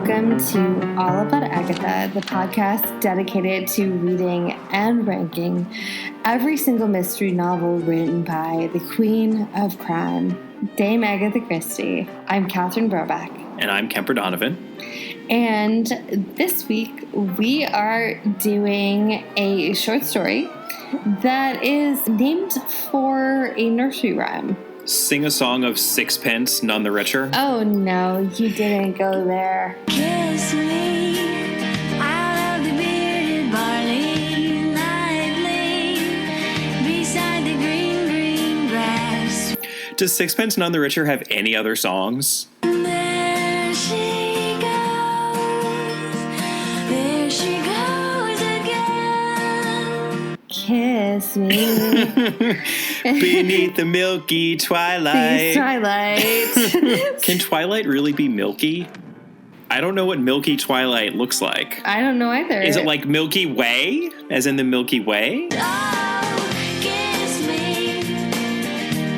welcome to All About Agatha, the podcast dedicated to reading and ranking every single mystery novel written by the Queen of Crime, Dame Agatha Christie. I'm Catherine Brobeck. And I'm Kemper Donovan. And this week we are doing a short story that is named for a nursery rhyme. Sing a song of Sixpence, none the richer. Oh no, you didn't go there. Kiss me out of the bearded barley, lightly beside the green, green grass. Does Sixpence, none the richer have any other songs? There she goes again. Kiss me. Beneath the milky twilight. Twilight. Can twilight really be milky? I don't know what milky twilight looks like. I don't know either. Is it like Milky Way? As in the Milky Way? Oh, kiss me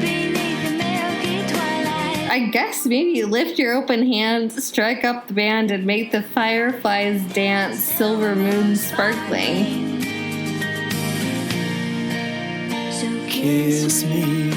beneath the milky twilight. I guess maybe lift your open hands, strike up the band, and make the fireflies dance, silver moon sparkling. Kiss me.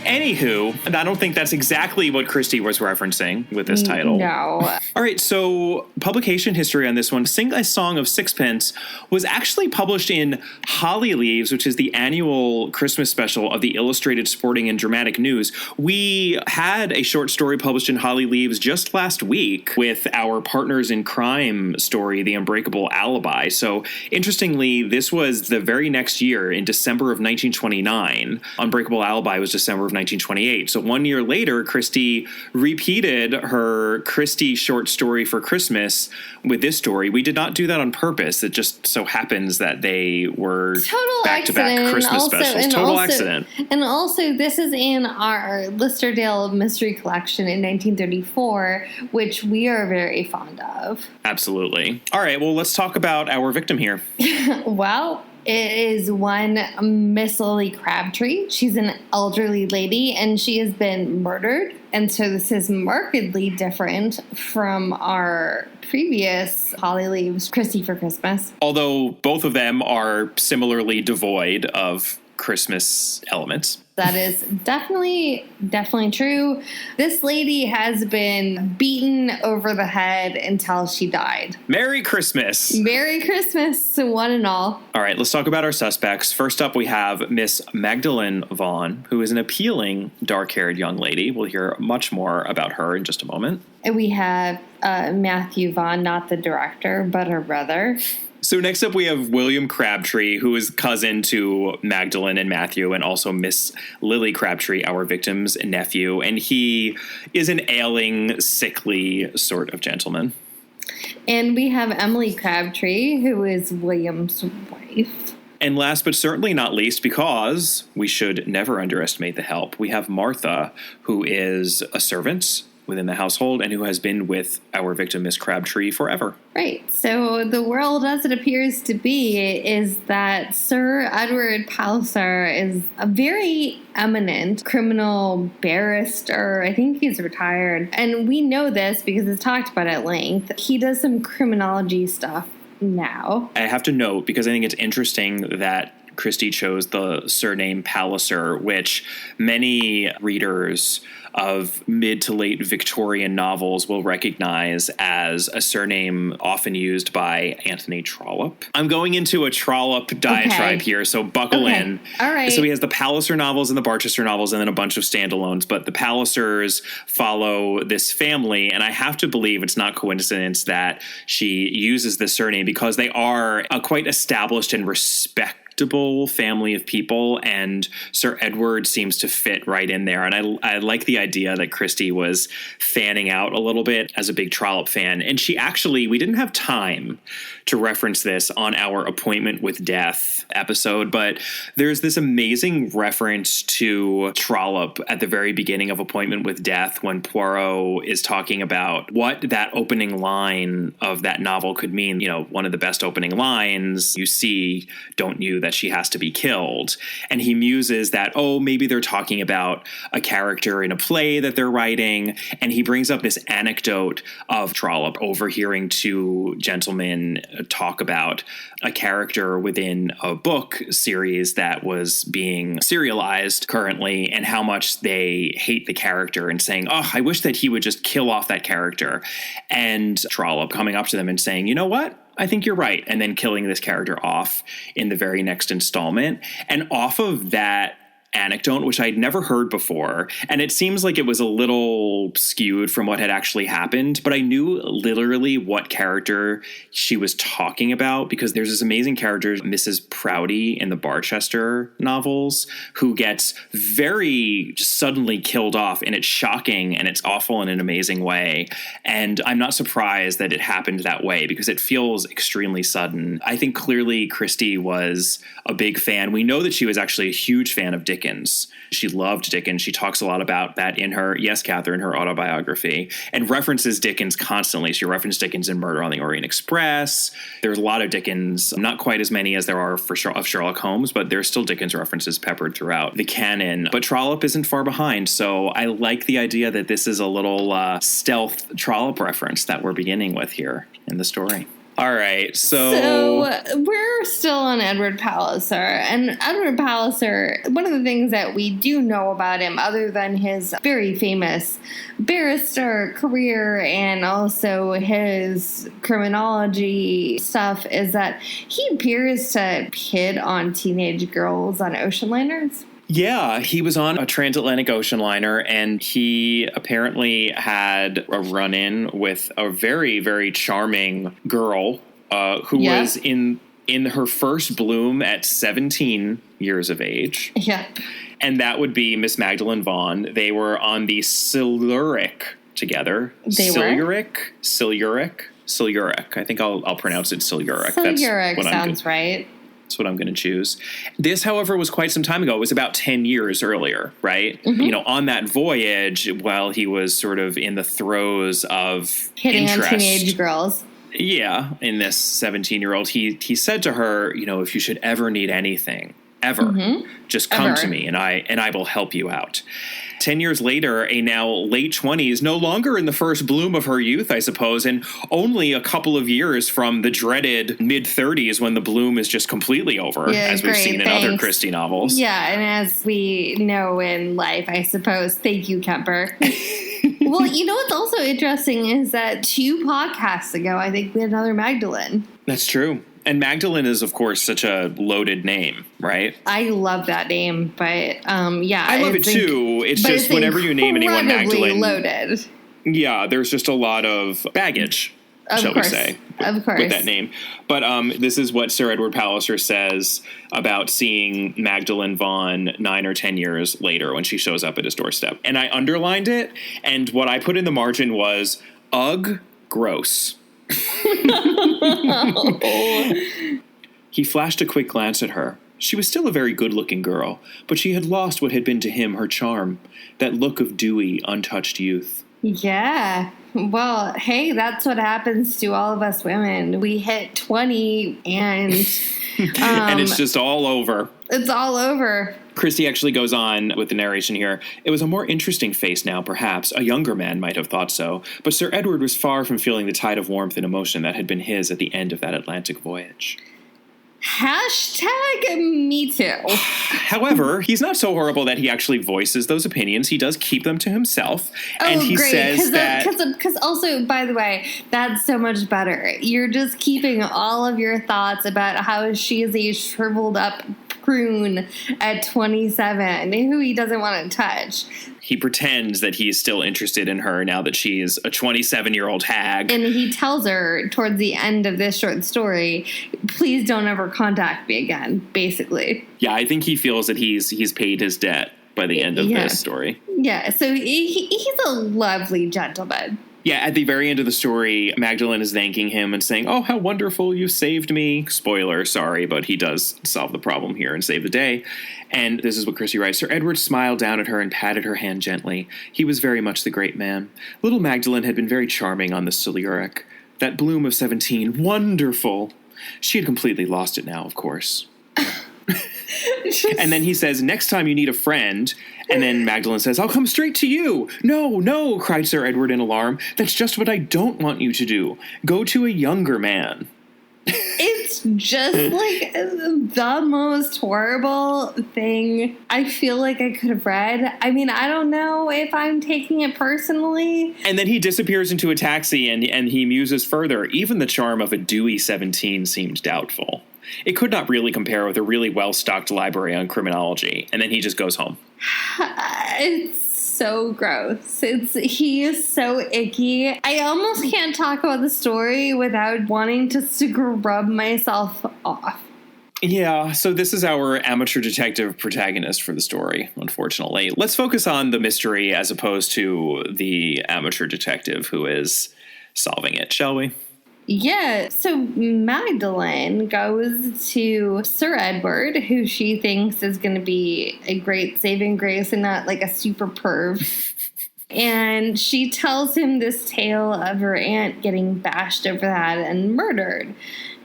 Anywho, I don't think that's exactly what Christie was referencing with this title. No. All right, so publication history on this one. Sing a Song of Sixpence was actually published in Holly Leaves, which is the annual Christmas special of the Illustrated Sporting and Dramatic News. We had a short story published in Holly Leaves just last week with our Partners in Crime story, The Unbreakable Alibi. So interestingly, this was the very next year in December of 1929. Unbreakable Alibi was December of 1928. So 1 year later, Christie repeated her Christie short story for Christmas with this story. We did not do that on purpose. It just so happens that they were back-to-back Christmas specials. Total accident. And also, this is in our Listerdale Mystery Collection in 1934, which we are very fond of. Absolutely. All right, well, let's talk about our victim here. Well, it is one Miss Lily Crabtree. She's an elderly lady, and she has been murdered. And so this is markedly different from our previous Holly Leaves Christie for Christmas. Although both of them are similarly devoid of Christmas elements. That is definitely true. This lady has been beaten over the head until she died. Merry Christmas. Merry Christmas, one and all. All right, let's talk about our suspects. First up, we have Miss Magdalene Vaughn, who is an appealing, dark-haired young lady. We'll hear much more about her in just a moment. And we have Matthew Vaughn, not the director, but her brother. So next up, we have William Crabtree, who is cousin to Magdalene and Matthew, and also Miss Lily Crabtree, our victim's nephew. And he is an ailing, sickly sort of gentleman. And we have Emily Crabtree, who is William's wife. And last but certainly not least, because we should never underestimate the help, we have Martha, who is a servant within the household and who has been with our victim, Miss Crabtree, forever. Right. So the world, as it appears to be, is that Sir Edward Palliser is a very eminent criminal barrister. I think he's retired. And we know this because it's talked about at length. He does some criminology stuff now. I have to note, because I think it's interesting that Christie chose the surname Palliser, which many readers of mid to late Victorian novels will recognize as a surname often used by Anthony Trollope. I'm going into a Trollope diatribe here, so buckle in. All right. So he has the Palliser novels and the Barchester novels and then a bunch of standalones, but the Pallisers follow this family, and I have to believe it's not coincidence that she uses this surname because they are a quite established and respected family of people, and Sir Edward seems to fit right in there. And I like the idea that Christie was fanning out a little bit as a big Trollope fan. And we didn't have time to reference this on our Appointment with Death episode, but there's this amazing reference to Trollope at the very beginning of Appointment with Death when Poirot is talking about what that opening line of that novel could mean. You know, one of the best opening lines, you see, don't you, that she has to be killed. And he muses that, oh, maybe they're talking about a character in a play that they're writing. And he brings up this anecdote of Trollope overhearing two gentlemen talk about a character within a book series that was being serialized currently and how much they hate the character and saying, oh, I wish that he would just kill off that character. And Trollope coming up to them and saying, you know what? I think you're right. And then killing this character off in the very next installment. And off of that anecdote, which I'd never heard before, and it seems like it was a little skewed from what had actually happened, but I knew literally what character she was talking about, because there's this amazing character, Mrs. Prouty, in the Barchester novels, who gets very suddenly killed off, and it's shocking and it's awful in an amazing way. And I'm not surprised that it happened that way, because it feels extremely sudden. I think clearly Christie was a big fan. We know that she was actually a huge fan of Dickens. She loved Dickens. She talks a lot about that in her, yes, Catherine, her autobiography, and references Dickens constantly. She referenced Dickens in Murder on the Orient Express. There's a lot of Dickens, not quite as many as there are of Sherlock Holmes, but there's still Dickens references peppered throughout the canon. But Trollope isn't far behind, so I like the idea that this is a little stealth Trollope reference that we're beginning with here in the story. All right, so we're still on Edward Palliser, and Edward Palliser, one of the things that we do know about him, other than his very famous barrister career and also his criminology stuff, is that he appears to hit on teenage girls on ocean liners. Yeah, he was on a transatlantic ocean liner, and he apparently had a run-in with a very, very charming girl who was in her first bloom at 17 years of age. Yeah. And that would be Miss Magdalene Vaughn. They were on the Siluric together. Siluric? I think I'll pronounce it Siluric. Siluric sounds right. That's what I'm going to choose. This, however, was quite some time ago. It was about 10 years earlier, right? Mm-hmm. You know, on that voyage, while he was sort of in the throes of hitting interest, on teenage girls. Yeah, in this 17-year-old, he said to her, you know, if you should ever need anything, ever, just come to me and I will help you out. 10 years later, a now late 20s, no longer in the first bloom of her youth, I suppose, and only a couple of years from the dreaded mid-30s when the bloom is just completely over, as we've seen in other Christie novels. Yeah, and as we know in life, I suppose. Thank you, Kemper. Well, you know what's also interesting is that 2 podcasts ago, I think we had another Magdalene. That's true. And Magdalene is, of course, such a loaded name, right? I love that name, but yeah. I love it too. It's just whenever you name anyone Magdalene. Loaded. Yeah, there's just a lot of baggage, shall we say, with that name. But this is what Sir Edward Palliser says about seeing Magdalene Vaughn 9 or 10 years later when she shows up at his doorstep. And I underlined it, and what I put in the margin was, ugh, gross. He flashed a quick glance at her. She was still a very good-looking girl, but she had lost what had been to him her charm, that look of dewy, untouched youth. Yeah. Well, hey, that's what happens to all of us women. We hit 20 and... and it's just all over. It's all over. Christie actually goes on with the narration here. It was a more interesting face now, perhaps. A younger man might have thought so. But Sir Edward was far from feeling the tide of warmth and emotion that had been his at the end of that Atlantic voyage. Hashtag me too. However, he's not so horrible that he actually voices those opinions. He does keep them to himself. And he says that... Because also, by the way, that's so much better. You're just keeping all of your thoughts about how she is a shriveled up prune at 27 who he doesn't want to touch. He pretends that he's still interested in her now that she's a 27-year-old hag. And he tells her towards the end of this short story, please don't ever contact me again, basically. Yeah, I think he feels that he's paid his debt by the end of this story. Yeah, so he's a lovely gentleman. Yeah, at the very end of the story, Magdalene is thanking him and saying, oh, how wonderful, you saved me. Spoiler, sorry, but he does solve the problem here and save the day. And this is what Christie writes. Sir Edward smiled down at her and patted her hand gently. He was very much the great man. Little Magdalene had been very charming on the Siluric. That bloom of 17, wonderful. She had completely lost it now, of course. And then he says, next time you need a friend. And then Magdalene says, I'll come straight to you. No, no, cried Sir Edward in alarm. That's just what I don't want you to do. Go to a younger man. It's just like the most horrible thing I feel like I could have read. I mean, I don't know if I'm taking it personally. And then he disappears into a taxi and he muses further. Even the charm of a dewy 17 seemed doubtful. It could not really compare with a really well-stocked library on criminology. And then he just goes home. It's so gross. He is so icky. I almost can't talk about the story without wanting to scrub myself off. Yeah, so this is our amateur detective protagonist for the story, unfortunately. Let's focus on the mystery as opposed to the amateur detective who is solving it, shall we? Yeah, so Magdalene goes to Sir Edward, who she thinks is going to be a great saving grace and not like a super perv. And she tells him this tale of her aunt getting bashed over the head and murdered.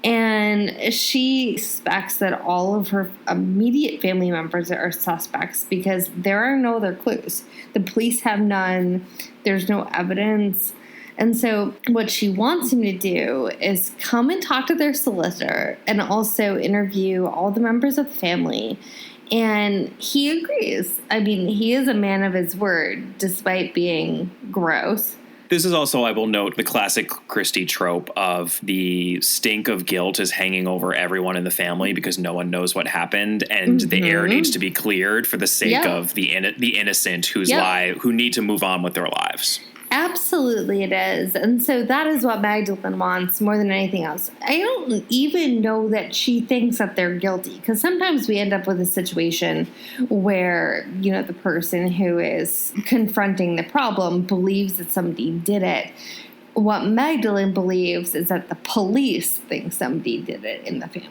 And she suspects that all of her immediate family members are suspects because there are no other clues. The police have none. There's no evidence. And so what she wants him to do is come and talk to their solicitor and also interview all the members of the family. And he agrees. I mean, he is a man of his word, despite being gross. This is also, I will note, the classic Christie trope of the stink of guilt is hanging over everyone in the family because no one knows what happened, and the air needs to be cleared for the sake of the innocent who need to move on with their lives. Absolutely it is. And so that is what Magdalene wants more than anything else. I don't even know that she thinks that they're guilty, because sometimes we end up with a situation where, you know, the person who is confronting the problem believes that somebody did it. What Magdalene believes is that the police think somebody did it in the family.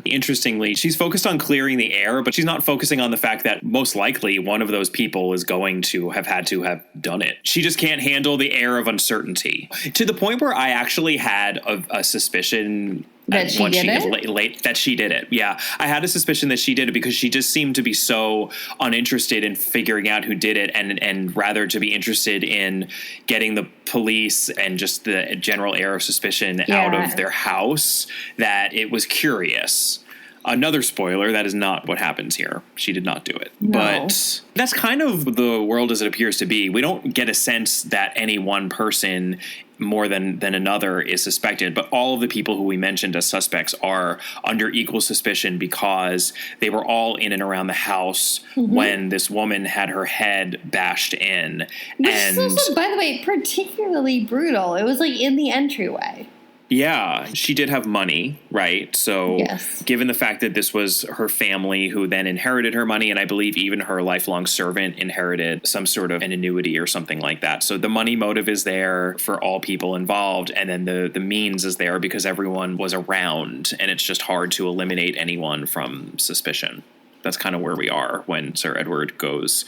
Interestingly, she's focused on clearing the air, but she's not focusing on the fact that most likely one of those people is going to have had to have done it. She just can't handle the air of uncertainty, to the point where I actually had a suspicion that she did it? That she did it. Yeah, I had a suspicion that she did it because she just seemed to be so uninterested in figuring out who did it, and rather to be interested in getting the police and just the general air of suspicion out of their house, that it was curious. Another spoiler, that is not what happens here. She did not do it. No. But that's kind of the world as it appears to be. We don't get a sense that any one person more than another is suspected, but all of the people who we mentioned as suspects are under equal suspicion because they were all in and around the house when this woman had her head bashed in. Which is also, by the way, particularly brutal. It was like in the entryway. Yeah, she did have money, right? So given the fact that this was her family who then inherited her money, and I believe even her lifelong servant inherited some sort of an annuity or something like that. So the money motive is there for all people involved, and then the means is there because everyone was around, and it's just hard to eliminate anyone from suspicion. That's kind of where we are when Sir Edward goes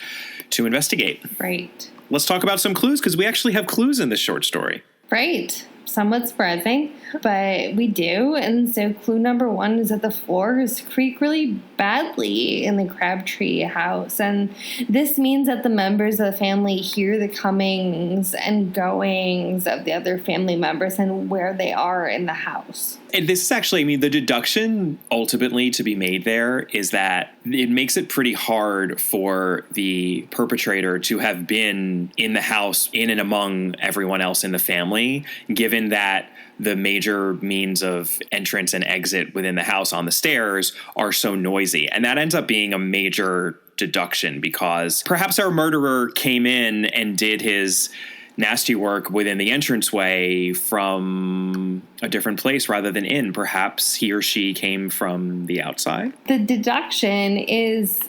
to investigate. Right. Let's talk about some clues, because we actually have clues in this short story. Right. Somewhat surprising, but we do. And so clue number 1 is that the floors creak really badly in the Crabtree house. And this means that the members of the family hear the comings and goings of the other family members and where they are in the house. And this is actually, I mean, the deduction ultimately to be made there is that it makes it pretty hard for the perpetrator to have been in the house, in and among everyone else in the family, given that the major means of entrance and exit within the house on the stairs are so noisy. And that ends up being a major deduction because perhaps our murderer came in and did his nasty work within the entranceway from a different place rather than in. Perhaps he or she came from the outside. The deduction is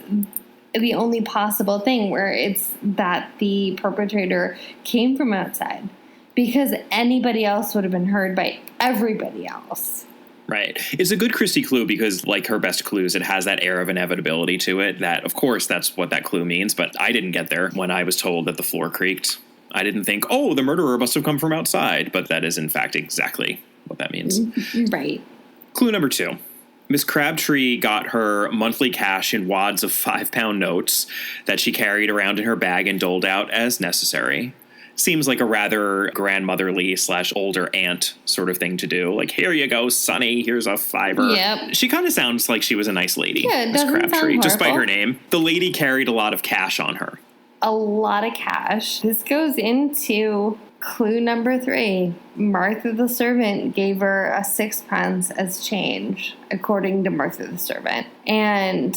the only possible thing where it's that the perpetrator came from outside, because anybody else would have been heard by everybody else. Right. It's a good Christie clue because, like her best clues, it has that air of inevitability to it that, of course, that's what that clue means. But I didn't get there when I was told that the floor creaked. I didn't think, oh, the murderer must have come from outside. But that is, in fact, exactly what that means. Right. Clue number 2. Miss Crabtree got her monthly cash in wads of 5-pound notes that she carried around in her bag and doled out as necessary. Seems like a rather grandmotherly / older aunt sort of thing to do. Like, here you go, Sonny, here's a $5. Yep. She kind of sounds like she was a nice lady. Yeah, it Miss doesn't sound Crabtree, despite horrible. her name. The lady carried a lot of cash on her. A lot of cash. This goes into clue number 3. Martha the servant gave her a 6pence as change, according to Martha the servant. And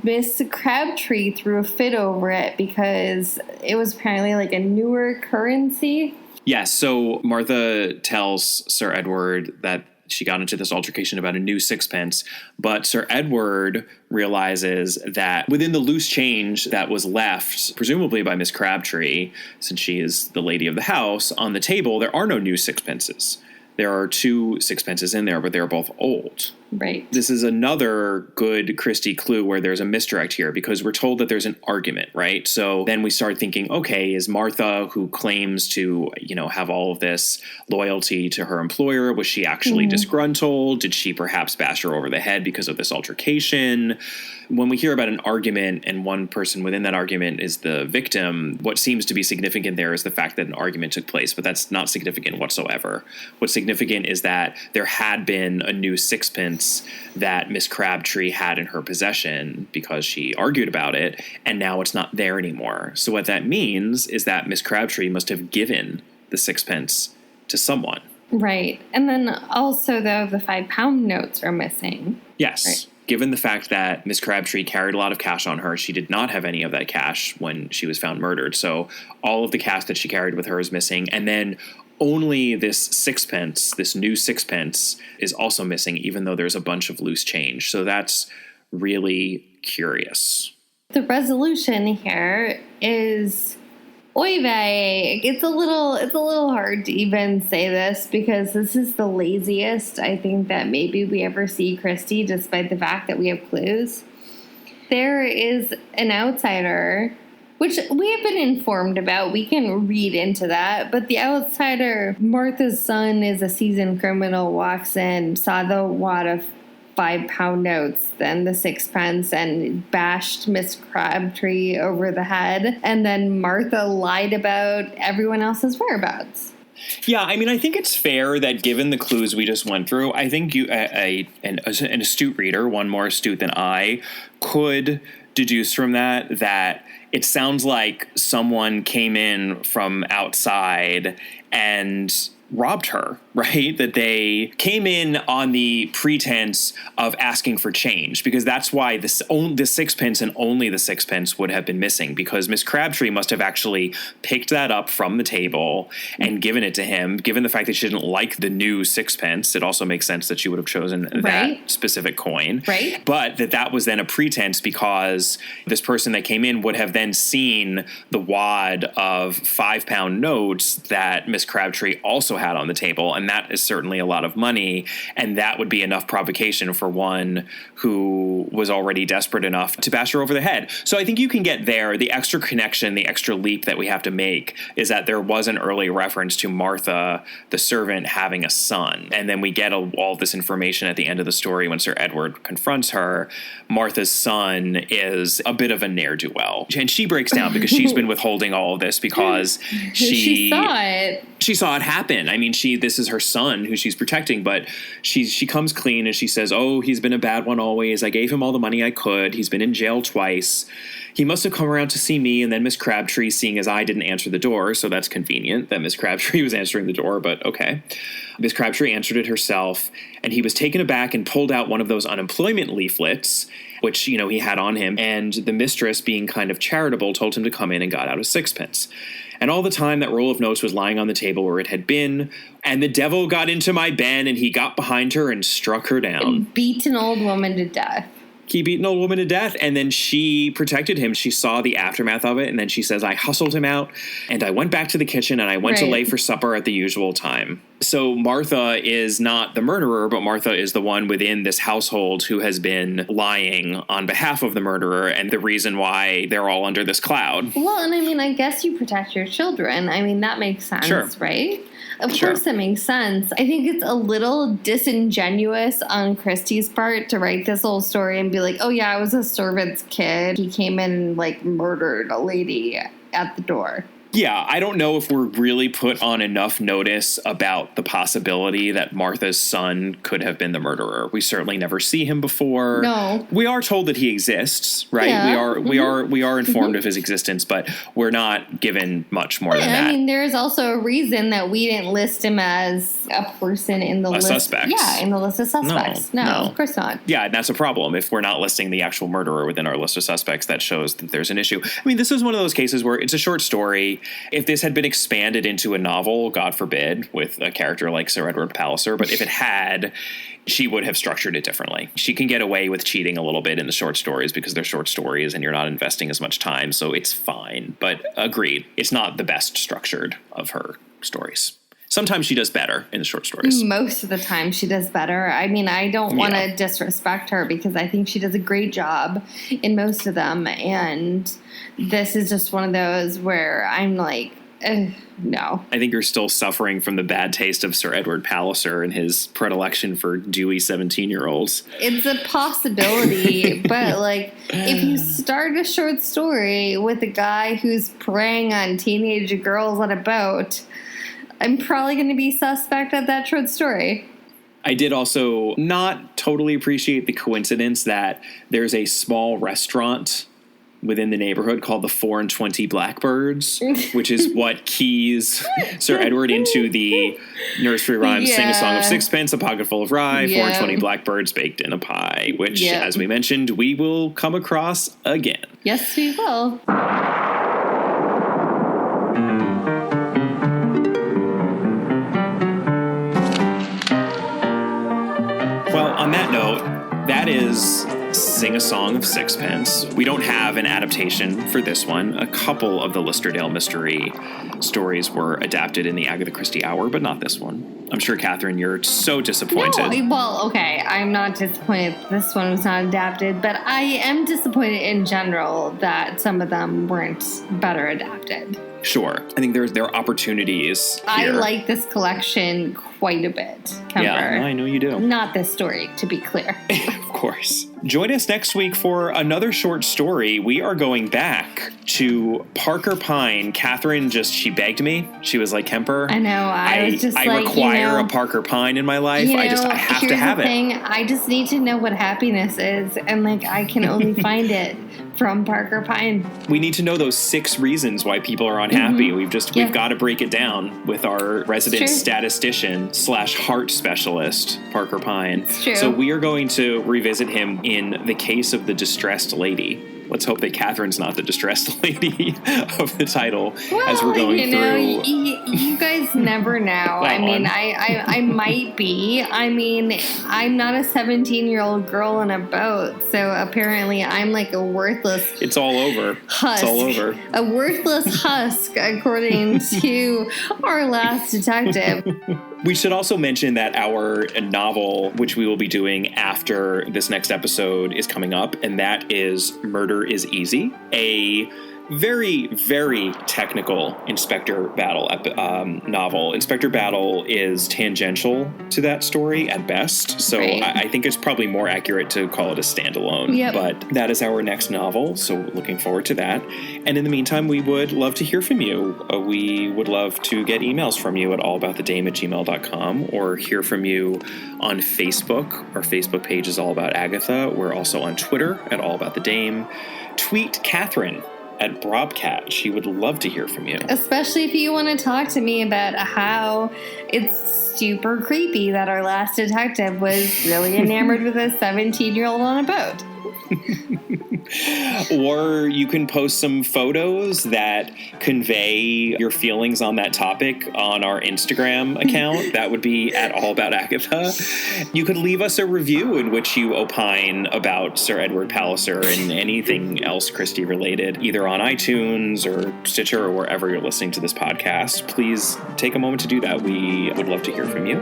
Miss Crabtree threw a fit over it because it was apparently like a newer currency. Yes, so Martha tells Sir Edward that she got into this altercation about a new 6pence, but Sir Edward realizes that within the loose change that was left, presumably by Miss Crabtree, since she is the lady of the house, on the table, there are no new 6pences. There are 2 6pences in there, but they're both old. Right. This is another good Christie clue where there's a misdirect here because we're told that there's an argument, right? So then we start thinking, okay, is Martha, who claims to, have all of this loyalty to her employer, was she actually disgruntled? Did she perhaps bash her over the head because of this altercation? When we hear about an argument and one person within that argument is the victim, what seems to be significant there is the fact that an argument took place, but that's not significant whatsoever. What's significant is that there had been a new 6pence that Miss Crabtree had in her possession because she argued about it, and now it's not there anymore. So what that means is that Miss Crabtree must have given the 6pence to someone. Right. And then also, though, the 5-pound notes are missing. Yes. Right. Given the fact that Miss Crabtree carried a lot of cash on her, she did not have any of that cash when she was found murdered. So all of the cash that she carried with her is missing. And then only this 6pence, this new 6pence, is also missing, even though there's a bunch of loose change. So that's really curious. The resolution here is, oy vey. It's a little hard to even say this because this is the laziest I think that maybe we ever see Christie, despite the fact that we have clues. There is an outsider, which we have been informed about. We can read into that. But the outsider, Martha's son, is a seasoned criminal, walks in, saw the wad of 5-pound notes, then the 6pence, and bashed Miss Crabtree over the head. And then Martha lied about everyone else's whereabouts. Yeah, I mean, I think it's fair that given the clues we just went through, I think an astute reader, one more astute than I, could deduce from that it sounds like someone came in from outside and robbed her, right? That they came in on the pretense of asking for change, because that's why the 6pence and only the 6pence would have been missing, because Miss Crabtree must have actually picked that up from the table and given it to him. Given the fact that she didn't like the new 6pence, it also makes sense that she would have chosen that specific coin. Right. But that was then a pretense because this person that came in would have then seen the wad of 5-pound notes that Miss Crabtree also had on the table, and that is certainly a lot of money, and that would be enough provocation for one who was already desperate enough to bash her over the head. So I think you can get there. The extra connection, the extra leap that we have to make is that there was an early reference to Martha, the servant, having a son, and then we get all this information at the end of the story when Sir Edward confronts her. Martha's son is a bit of a ne'er-do-well, and she breaks down because she's been withholding all of this because She saw it. She saw it happen. I mean, this is her son who she's protecting, but she comes clean and she says, oh, he's been a bad one always. I gave him all the money I could. He's been in jail twice. He must have come around to see me, and then Miss Crabtree, seeing as I didn't answer the door, so that's convenient that Miss Crabtree was answering the door, but okay. Miss Crabtree answered it herself, and he was taken aback and pulled out one of those unemployment leaflets, which, he had on him, and the mistress, being kind of charitable, told him to come in and got out a 6pence. And all the time that roll of notes was lying on the table where it had been, and the devil got into my ben, and he got behind her and struck her down. Beat an old woman to death. He beat an old woman to death, and then she protected him. She saw the aftermath of it, and then she says, I hustled him out, and I went back to the kitchen, and I went to lay for supper at the usual time. So Martha is not the murderer, but Martha is the one within this household who has been lying on behalf of the murderer and the reason why they're all under this cloud. Well, and I mean, I guess you protect your children. I mean, that makes sense, Sure. right? Of Sure. course that makes sense. I think it's a little disingenuous on Christie's part to write this whole story and be like, oh yeah, I was a servant's kid. He came in and like murdered a lady at the door. Yeah, I don't know if we're really put on enough notice about the possibility that Martha's son could have been the murderer. We certainly never see him before. No. We are told that he exists, right? Yeah. We are informed of his existence, but we're not given much more than that. I mean, there's also a reason that we didn't list him as a person in the list. Suspect. Yeah, in the list of suspects. No, of course not. Yeah, and that's a problem. If we're not listing the actual murderer within our list of suspects, that shows that there's an issue. I mean, this is one of those cases where it's a short story. If this had been expanded into a novel, God forbid, with a character like Sir Edward Palliser, but if it had, she would have structured it differently. She can get away with cheating a little bit in the short stories because they're short stories and you're not investing as much time, so it's fine. But agreed, it's not the best structured of her stories. Sometimes she does better in the short stories. Most of the time she does better. I mean, I don't want to disrespect her because I think she does a great job in most of them. And this is just one of those where I'm like, no. I think you're still suffering from the bad taste of Sir Edward Palliser and his predilection for dewy 17-year-olds. It's a possibility, but like if you start a short story with a guy who's preying on teenage girls on a boat, I'm probably going to be suspect of that short story. I did also not totally appreciate the coincidence that there's a small restaurant within the neighborhood called the 4 and 20 Blackbirds, which is what keys Sir Edward into the nursery rhyme Sing a Song of Sixpence, a pocket full of rye, 4 and 20 blackbirds baked in a pie, which, as we mentioned, we will come across again. Yes, we will. Well, on that note, that is Sing a Song of Sixpence. We don't have an adaptation for this one. A couple of the Listerdale mystery stories were adapted in the Agatha Christie Hour, but not this one. I'm sure, Catherine, you're so disappointed. No, well, okay, I'm not disappointed this one was not adapted, but I am disappointed in general that some of them weren't better adapted. Sure. I think there are opportunities I here. like this collection quite a bit, Kemper. Yeah, I know you do. Not this story, to be clear. Of course. Join us next week for another short story. We are going back to Parker Pine. Catherine she begged me. She was like, Kemper, I know. I was just I like, require a Parker Pine in my life. I have to have it. I just need to know what happiness is, and like I can only find it from Parker Pine. We need to know those 6 reasons why people are unhappy. We've got to break it down with our resident statistician / heart specialist, Parker Pine. It's true. So we are going to revisit him in The Case of the Distressed Lady. Let's hope that Catherine's not the distressed lady of the title as we're going through. You guys never know. I mean, I might be. I mean, I'm not a 17-year-old girl in a boat, so apparently I'm like a worthless It's all over. husk. It's all over. A worthless husk, according to our last detective. We should also mention that our novel, which we will be doing after this next episode, is coming up, and that is Murder is Easy, a very, very technical Inspector Battle novel. Inspector Battle is tangential to that story at best, so I think it's probably more accurate to call it a standalone. Yep. But that is our next novel, so looking forward to that. And in the meantime, we would love to hear from you. We would love to get emails from you at allaboutthedame@gmail.com or hear from you on Facebook. Our Facebook page is All About Agatha. We're also on Twitter at All About the Dame. Tweet Catherine at Brobcat. She would love to hear from you. Especially if you want to talk to me about how it's super creepy that our last detective was really enamored with a 17-year-old on a boat. Or you can post some photos that convey your feelings on that topic on our Instagram account. That would be at All About Agatha. You could leave us a review in which you opine about Sir Edward Palliser and anything else Christie related, either on iTunes or Stitcher or wherever you're listening to this podcast. Please take a moment to do that. We would love to hear from you.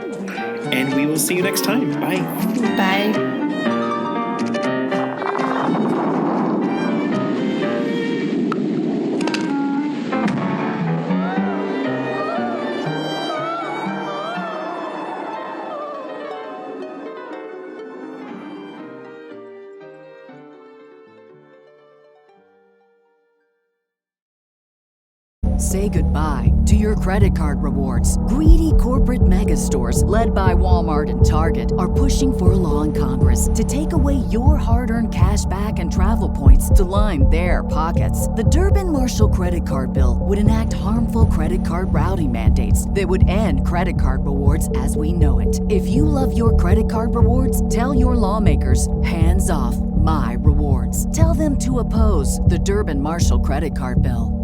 And we will see you next time. Bye. Bye. Say goodbye to your credit card rewards. Greedy corporate mega stores, led by Walmart and Target, are pushing for a law in Congress to take away your hard-earned cash back and travel points to line their pockets. The Durbin-Marshall credit card bill would enact harmful credit card routing mandates that would end credit card rewards as we know it. If you love your credit card rewards, tell your lawmakers, hands off my rewards. Tell them to oppose the Durbin-Marshall credit card bill.